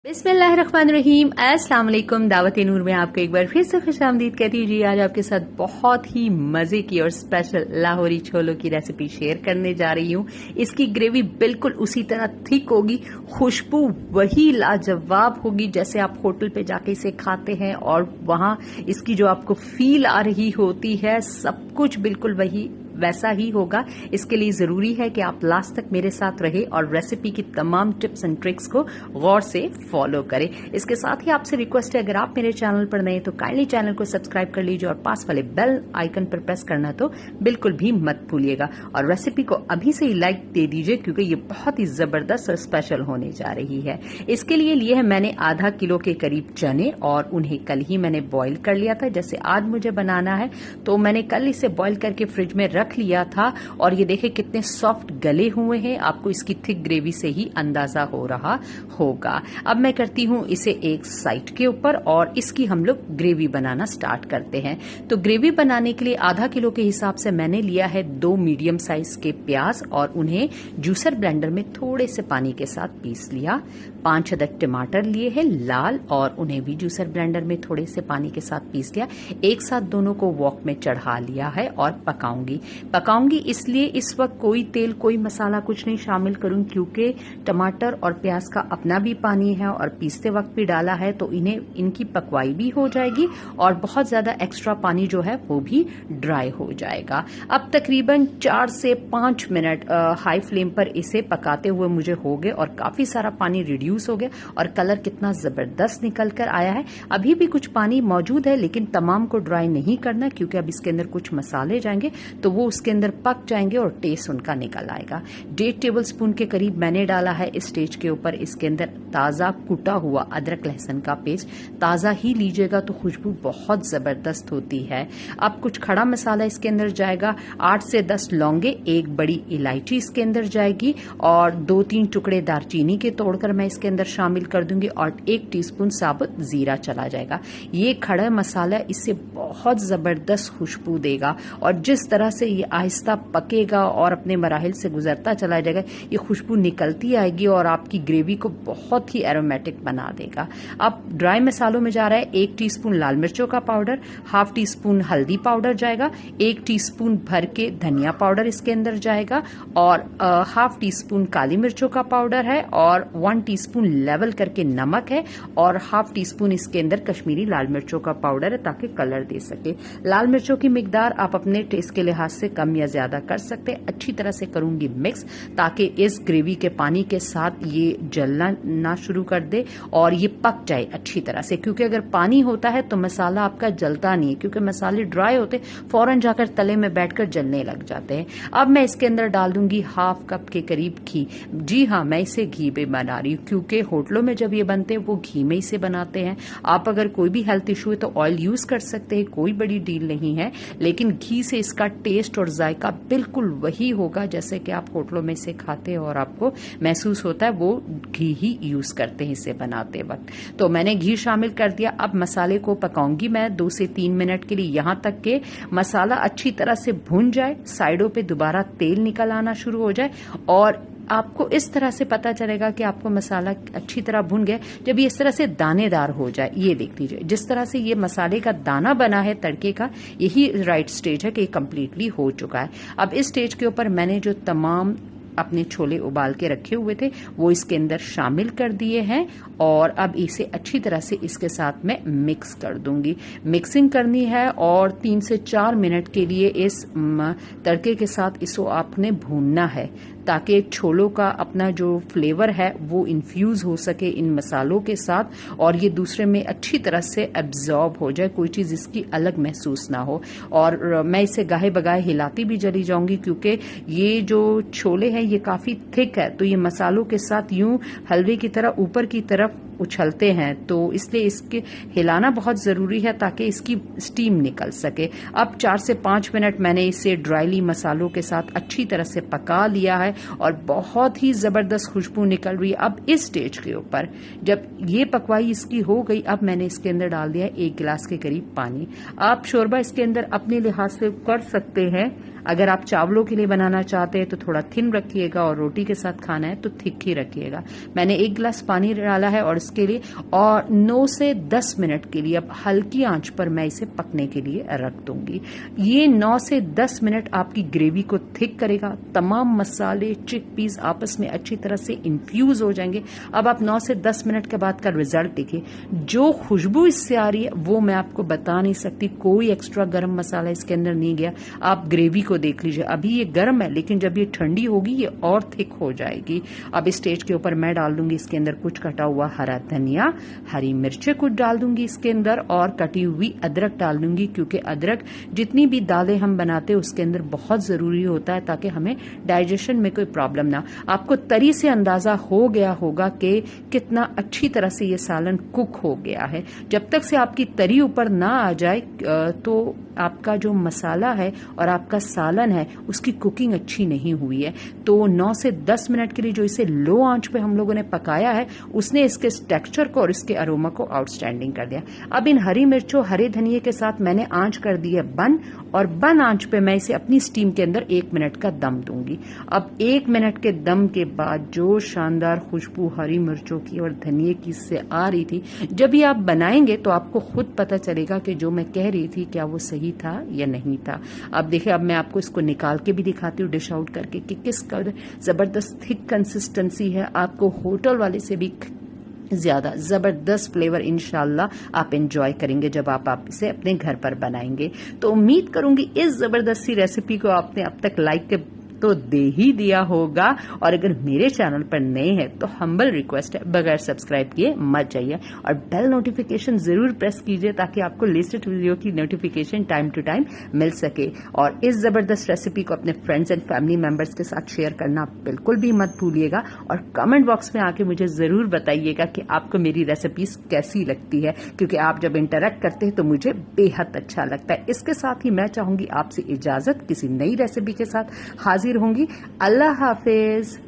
बिस्मिल्लाहिर्रहमानिर्रहीम। अस्सलाम वालेकुम। दावत नूर में आपको एक बार फिर से खुशामदीद कहती हूँ। जी, आज आपके साथ बहुत ही मजे की और स्पेशल लाहौरी छोलों की रेसिपी शेयर करने जा रही हूँ। इसकी ग्रेवी बिल्कुल उसी तरह थिक होगी, खुशबू वही लाजवाब होगी जैसे आप होटल पे जाके इसे खाते हैं, और वहाँ इसकी जो आपको फील आ रही होती है सब कुछ बिल्कुल वही वैसा ही होगा। इसके लिए जरूरी है कि आप लास्ट तक मेरे साथ रहे और रेसिपी की तमाम टिप्स एंड ट्रिक्स को गौर से फॉलो करें। इसके साथ ही आपसे रिक्वेस्ट है, अगर आप मेरे चैनल पर नए तो काइंडली चैनल को सब्सक्राइब कर लीजिए और पास वाले बेल आइकन पर प्रेस करना तो बिल्कुल भी मत भूलिएगा, और रेसिपी को अभी से ही लाइक दे दीजिए क्योंकि ये बहुत ही जबरदस्त और स्पेशल होने जा रही है। इसके लिए लिए है मैंने आधा किलो के करीब चने, और उन्हें कल ही मैंने बॉईल कर लिया था। जैसे आज मुझे बनाना है तो मैंने कल इसे बॉईल करके फ्रिज में रख लिया था, और ये देखे कितने सॉफ्ट गले हुए हैं। आपको इसकी थिक ग्रेवी से ही अंदाजा हो रहा होगा। अब मैं करती हूँ इसे एक साइड के ऊपर, और इसकी हम लोग ग्रेवी बनाना स्टार्ट करते हैं। तो ग्रेवी बनाने के लिए आधा किलो के हिसाब से मैंने लिया है 2 मीडियम साइज के प्याज, और उन्हें जूसर ब्लेंडर में थोड़े से पानी के साथ पीस लिया। 5 अदद टमाटर लिए हैं लाल, और उन्हें भी जूसर ब्लेंडर में थोड़े से पानी के साथ पीस लिया। एक साथ दोनों को वॉक में चढ़ा लिया है और पकाऊंगी इसलिए इस वक्त कोई तेल कोई मसाला कुछ नहीं शामिल करूं, क्योंकि टमाटर और प्याज का अपना भी पानी है और पीसते वक्त भी डाला है, तो इनकी पकवाई भी हो जाएगी और बहुत ज्यादा एक्स्ट्रा पानी जो है वो भी ड्राई हो जाएगा। अब तकरीबन 4 से 5 मिनट हाई फ्लेम पर इसे पकाते हुए मुझे हो गए, और काफी सारा पानी रिड्यूस हो गया और कलर कितना जबरदस्त निकल कर आया है। अभी भी कुछ पानी मौजूद है, लेकिन तमाम को ड्राई नहीं करना, क्योंकि अब इसके अंदर कुछ मसाले जाएंगे तो वो उसके अंदर पक जाएंगे और टेस्ट उनका निकल आएगा। 1.5 टेबलस्पून के करीब मैंने डाला है इस स्टेज के ऊपर इसके अंदर ताजा कुटा हुआ अदरक लहसुन का पेस्ट। ताजा ही लीजिएगा तो खुशबू बहुत जबरदस्त होती है। अब कुछ खड़ा मसाला इसके अंदर जाएगा। 8 से 10 लौंगे, 1 बड़ी इलायची इसके अंदर जाएगी, और 2-3 टुकड़े दालचीनी के तोड़कर मैं इसके अंदर शामिल कर दूंगी, और 1 टीस्पून साबुत जीरा चला जाएगा। ये खड़ा मसाला इससे बहुत जबरदस्त खुशबू देगा, और जिस तरह से ये आहिस्ता पकेगा और अपने मराहिल से गुजरता चला जाएगा, ये खुशबू निकलती आएगी और आपकी ग्रेवी को बहुत ही एरोमेटिक बना देगा। अब ड्राई मसालों में जा रहा है 1 टीस्पून लाल मिर्चों का पाउडर, ½ टीस्पून हल्दी पाउडर जाएगा, 1 टीस्पून भर के धनिया पाउडर इसके अंदर जाएगा, और ½ टीस्पून काली मिर्चों का पाउडर है, और 1 टीस्पून लेवल करके नमक है, और ½ टीस्पून इसके अंदर कश्मीरी लाल मिर्चों का पाउडर है ताकि कलर दे सके। लाल मिर्चों की मिकदार आप अपने टेस्ट के लिहाज से कम या ज्यादा कर सकते हैं। अच्छी तरह से करूंगी मिक्स, ताकि इस ग्रेवी के पानी के साथ ये जलना ना शुरू कर दे और ये पक जाए अच्छी तरह से, क्योंकि अगर पानी होता है तो मसाला आपका जलता नहीं है, क्योंकि मसाले ड्राई होते फौरन जाकर तले में बैठकर जलने लग जाते हैं। अब मैं इसके अंदर डाल दूंगी ½ कप के करीब घी। जी हाँ, मैं इसे घी पे बना रही हूँ, क्योंकि होटलों में जब ये बनते हैं वो घी में इसे बनाते हैं। आप अगर कोई भी हेल्थ इशू है तो ऑयल यूज कर सकते हैं, कोई बड़ी डील नहीं है, लेकिन घी से इसका टेस्ट और जायका बिल्कुल वही होगा जैसे कि आप होटलों में से खाते हैं और आपको महसूस होता है वो घी ही यूज करते हैं इसे बनाते वक्त। तो मैंने घी शामिल कर दिया। अब मसाले को पकाऊंगी मैं 2 से 3 मिनट के लिए, यहां तक कि मसाला अच्छी तरह से भुन जाए, साइडों पे दोबारा तेल निकल आना शुरू हो जाए, और आपको इस तरह से पता चलेगा कि आपको मसाला अच्छी तरह भुन गया जब ये इस तरह से दानेदार हो जाए। ये देख लीजिए, जिस तरह से ये मसाले का दाना बना है तड़के का, यही राइट स्टेज है कि ये कंप्लीटली हो चुका है। अब इस स्टेज के ऊपर मैंने जो तमाम अपने छोले उबाल के रखे हुए थे वो इसके अंदर शामिल कर दिए हैं, और अब इसे अच्छी तरह से इसके साथ में मिक्स कर दूंगी। मिक्सिंग करनी है और 3 से 4 मिनट के लिए इस तड़के के साथ इसको आपने भूनना है, ताकि छोलों का अपना जो फ्लेवर है वो इन्फ्यूज हो सके इन मसालों के साथ, और ये दूसरे में अच्छी तरह से एब्जॉर्ब हो जाए, कोई चीज इसकी अलग महसूस ना हो। और मैं इसे गाहे बगाहे हिलाती भी चली जाऊंगी, क्योंकि ये जो छोले हैं ये काफी थिक है, तो ये मसालों के साथ यूं हलवे की तरह ऊपर की तरफ उछलते हैं, तो इसलिए इसके हिलाना बहुत जरूरी है ताकि इसकी स्टीम निकल सके। अब 4 से 5 मिनट मैंने इसे ड्राईली मसालों के साथ अच्छी तरह से पका लिया है, और बहुत ही जबरदस्त खुशबू निकल रही है। अब इस स्टेज के ऊपर जब ये पकवाई इसकी हो गई, अब मैंने इसके अंदर डाल दिया 1 गिलास के करीब पानी। आप शोरबा इसके अंदर अपने लिहाज से कर सकते हैं, अगर आप चावलों के लिए बनाना चाहते हैं तो थोड़ा थिन रखिएगा, और रोटी के साथ खाना है तो थिक ही रखिएगा। मैंने 1 गिलास पानी डाला है और इसके लिए और 9 से 10 मिनट के लिए अब हल्की आंच पर मैं इसे पकने के लिए रख दूंगी। ये 9 से 10 मिनट आपकी ग्रेवी को थिक करेगा। तमाम मसाले, चिकपीस आपस में अच्छी तरह से इन्फ्यूज हो जाएंगे। अब आप 9 से 10 मिनट के बाद का रिजल्ट देखिए। जो खुशबू इससे आ रही है वो मैं आपको बता नहीं सकती। कोई एक्स्ट्रा गरम मसाला इसके अंदर नहीं गया। आप ग्रेवी को देख लीजिए, अभी ये गर्म है लेकिन जब ये ठंडी होगी ये और थिक हो जाएगी। अब इस स्टेज के ऊपर मैं डाल दूंगी इसके अंदर कुछ कटा हुआ हरा धनिया, हरी मिर्चें कुछ डाल दूंगी इसके अंदर, और कटी हुई अदरक डाल दूंगी, क्योंकि अदरक जितनी भी दालें हम बनाते हैं उसके अंदर बहुत जरूरी होता है ताकि हमें डाइजेशन में कोई प्रॉब्लम ना। आपको तरी से अंदाजा हो गया होगा कि कितना अच्छी तरह से ये सालन कुक हो गया है। जब तक से आपकी तरी ऊपर ना आ जाए तो आपका जो मसाला है और आपका सालन है उसकी कुकिंग अच्छी नहीं हुई है। तो 9 से 10 मिनट के लिए जो इसे लो आंच पे हम लोगों ने पकाया है उसने इसके टेक्सचर को और इसके अरोमा को आउटस्टैंडिंग कर दिया। अब इन हरी मिर्चों, हरे धनिये के साथ मैंने आंच कर दी है बंद, और बंद आंच पे मैं इसे अपनी स्टीम के अंदर 1 मिनट का दम दूंगी। अब 1 मिनट के दम के बाद जो शानदार खुशबू हरी मिर्चों की और धनिये की इससे आ रही थी, जब ये आप बनाएंगे तो आपको खुद पता चलेगा कि जो मैं कह रही थी क्या वो सही था या नहीं था। अब देखिए, अब मैं आपको इसको निकाल के भी दिखाती हूँ डिश आउट करके कि किस कदर जबरदस्त थिक कंसिस्टेंसी है। आपको होटल वाले से भी ज्यादा जबरदस्त फ्लेवर इंशाल्लाह आप एंजॉय करेंगे जब आप इसे अपने घर पर बनाएंगे। तो उम्मीद करूंगी इस जबरदस्ती रेसिपी को आपने अब तक लाइक तो दे ही दिया होगा, और अगर मेरे चैनल पर नए हैं तो हम्बल रिक्वेस्ट है बगैर सब्सक्राइब किए मत जाइए और बेल नोटिफिकेशन जरूर प्रेस कीजिए ताकि आपको लेटेस्ट वीडियो की नोटिफिकेशन टाइम टू टाइम मिल सके। और इस जबरदस्त रेसिपी को अपने फ्रेंड्स एंड फैमिली मेंबर्स के साथ शेयर करना बिल्कुल भी मत भूलिएगा, और कमेंट बॉक्स में आके मुझे जरूर बताइएगा कि आपको मेरी रेसिपीज कैसी लगती है, क्योंकि आप जब इंटरेक्ट करते हैं तो मुझे बेहद अच्छा लगता है। इसके साथ ही मैं चाहूंगी आपसे इजाजत, किसी नई रेसिपी के साथ हाजिर होंगी। अल्लाह हाफिज।